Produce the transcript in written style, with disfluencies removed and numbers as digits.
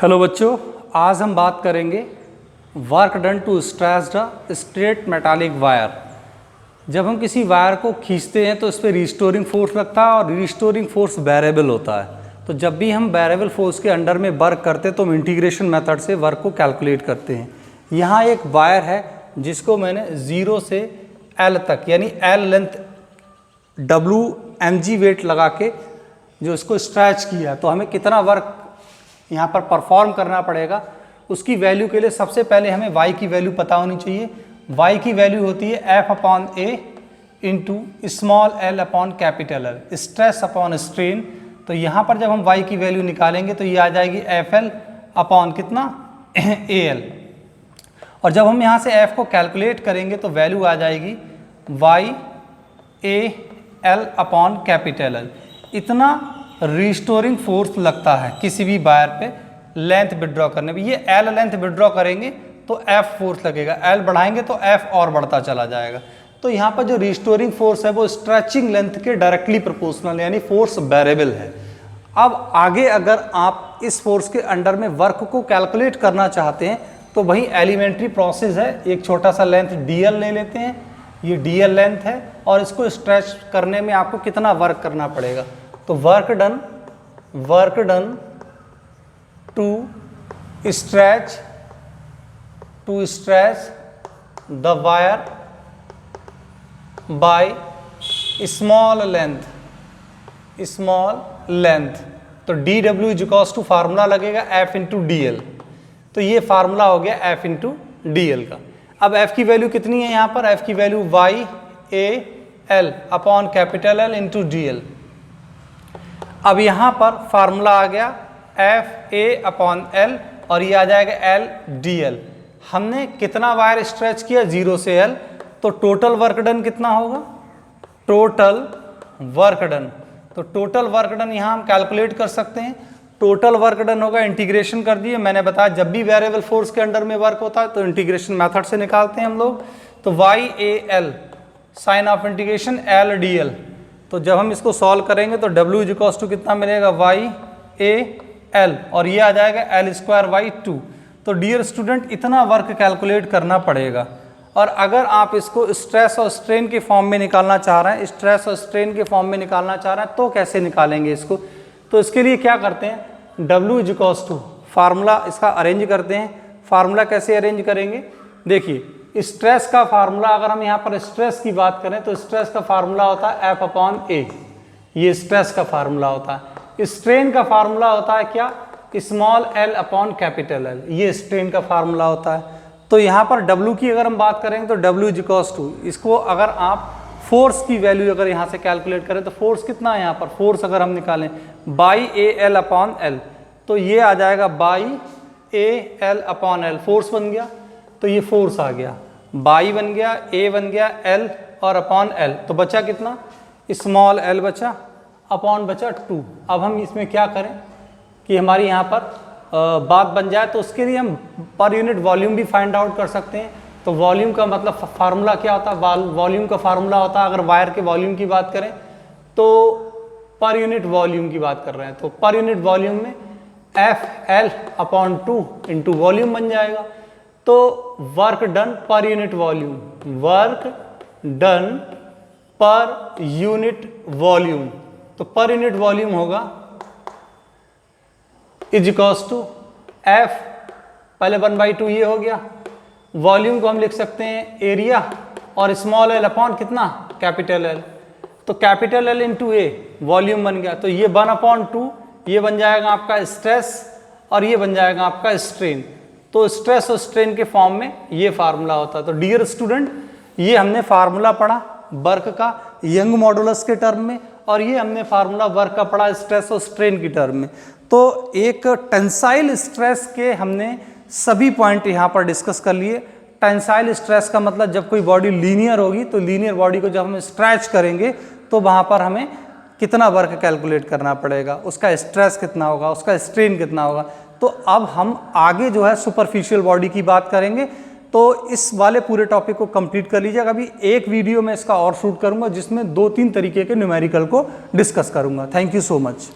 Hello बच्चों, आज हम बात करेंगे work done to stretched straight metallic wire. जब हम किसी वायर को खींचते हैं तो इस पर रिस्टोरिंग फोर्स लगता है और रिस्टोरिंग फोर्स वेरिएबल होता है। तो जब भी हम वेरिएबल फोर्स के अंडर में वर्क करते हैं तो हम इंटीग्रेशन मेथड से वर्क को कैलकुलेट करते हैं। यहाँ एक वायर है जिसको मैंने 0 से L तक यानी L लेंथ WmG वेट लगा के जो इसको स्ट्रेच किया, तो हमें कितना वर्क यहाँ पर परफॉर्म करना पड़ेगा उसकी वैल्यू के लिए सबसे पहले हमें y की वैल्यू पता होनी चाहिए। y की वैल्यू होती है F/A into small l upon capital L, stress upon strain. तो यहाँ पर जब हम y की वैल्यू निकालेंगे तो ये आ जाएगी FL अपॉन कितना AL, और जब हम यहाँ से F को कैलकुलेट करेंगे तो वैल्यू आ जाएगी YAL अपॉन कैपिटल L। इतना रिस्टोरिंग फोर्स लगता है किसी भी वायर पे लेंथ विड्रॉ करने में। ये L लेंथ विड्रॉ करेंगे तो F फोर्स लगेगा, L बढ़ाएंगे तो F और बढ़ता चला जाएगा। तो यहाँ पर जो रिस्टोरिंग फोर्स है वो स्ट्रेचिंग लेंथ के डायरेक्टली प्रोपोर्शनल यानी फोर्स वेरिएबल है। अब आगे अगर आप इस फोर्स के अंडर में वर्क को कैलकुलेट करना चाहते हैं तो वही एलिमेंट्री प्रोसेस है। एक छोटा सा लेंथ DL ले लेते हैं, ये DL लेंथ है और इसको स्ट्रेच करने में आपको कितना वर्क करना पड़ेगा। तो work done to stretch the wire by small length. तो DW इक्वल्स टू फार्मूला लगेगा F इंटू DL। तो ये फार्मूला हो गया F इंटू DL का। अब F की वैल्यू कितनी है यहाँ पर? F की value YAL upon capital L into DL। अब यहाँ पर फार्मूला आ गया FA अपॉन L और ये आ जाएगा LDL। हमने कितना वायर स्ट्रेच किया? 0 से L। तो टोटल वर्क डन कितना होगा? टोटल वर्क डन यहाँ हम कैलकुलेट कर सकते हैं। टोटल वर्क डन होगा, इंटीग्रेशन कर दिए। मैंने बताया जब भी वेरिएबल फोर्स के अंडर में वर्क होता है तो इंटीग्रेशन मेथड से निकालते हैं हम लोग। तो YAL sine of integration LDL। तो जब हम इसको सॉल्व करेंगे तो W इक्वल्स टू कितना मिलेगा? YAL और ये आ जाएगा L²/2। तो डियर स्टूडेंट, इतना वर्क कैलकुलेट करना पड़ेगा। और अगर आप इसको स्ट्रेस और स्ट्रेन के फॉर्म में निकालना चाह रहे हैं, तो कैसे निकालेंगे इसको? तो इसके लिए क्या करते हैं, W इक्वल्स टू फार्मूला इसका अरेंज करते हैं। फार्मूला कैसे अरेंज करेंगे? देखिए, स्ट्रेस का फार्मूला, अगर हम यहाँ पर स्ट्रेस की बात करें तो स्ट्रेस का फार्मूला होता है F/A। ये स्ट्रेस का फार्मूला होता है। स्ट्रेन का फार्मूला होता है क्या? Small l upon capital L। ये स्ट्रेन का फार्मूला होता है। तो यहाँ पर W की अगर हम बात करेंगे तो W इक्वल्स टू, इसको अगर आप फोर्स की वैल्यू अगर यहाँ से कैलकुलेट करें तो फोर्स कितना है यहाँ पर? फोर्स अगर हम निकालें YAL अपॉन L तो ये आ जाएगा YAL अपॉन L। फोर्स बन गया, तो ये फोर्स आ गया, बाई बन गया, A बन गया, L और अपॉन L। तो बचा कितना? स्मॉल l बचा, अपॉन बचा 2। अब हम इसमें क्या करें कि हमारी यहाँ पर बात बन जाए, तो उसके लिए हम पर यूनिट वॉल्यूम भी फाइंड आउट कर सकते हैं। तो वॉल्यूम का मतलब फार्मूला क्या होता है? वॉल्यूम का फार्मूला होता है, अगर वायर के वॉल्यूम की बात करें तो पर यूनिट वॉल्यूम की बात कर रहे हैं तो पर यूनिट वॉल्यूम में FL अपॉन 2 इंटू वॉल्यूम बन जाएगा। तो work done per unit volume, तो पर यूनिट वॉल्यूम होगा इज इक्वल्स टू F, पहले 1/2 ये हो गया। वॉल्यूम को हम लिख सकते हैं एरिया और स्मॉल l अपॉन कितना? Capital L। तो capital L into A volume बन गया। तो ये 1/2 ये बन जाएगा आपका स्ट्रेस और ये बन जाएगा आपका स्ट्रेन। तो स्ट्रेस और स्ट्रेन के फॉर्म में ये फार्मूला होता है। तो डियर स्टूडेंट, ये हमने फार्मूला पढ़ा वर्क का यंग मॉडुलस के टर्म में, और ये हमने फार्मूला वर्क का पढ़ा स्ट्रेस और स्ट्रेन की टर्म में। तो एक टेंसाइल स्ट्रेस के हमने सभी पॉइंट यहाँ पर डिस्कस कर लिए। टेंसाइल स्ट्रेस का मतलब जब कोई बॉडी लीनियर होगी तो लीनियर बॉडी को जब हम स्ट्रेच करेंगे तो वहाँ पर हमें कितना वर्क कैलकुलेट करना पड़ेगा, उसका स्ट्रेस कितना होगा, उसका स्ट्रेन कितना होगा। तो अब हम आगे जो है सुपरफिशियल बॉडी की बात करेंगे। तो इस वाले पूरे टॉपिक को कंप्लीट कर लीजिएगा। अभी एक वीडियो में इसका और शूट करूंगा जिसमें 2-3 तरीके के न्यूमेरिकल को डिस्कस करूंगा। Thank you so much.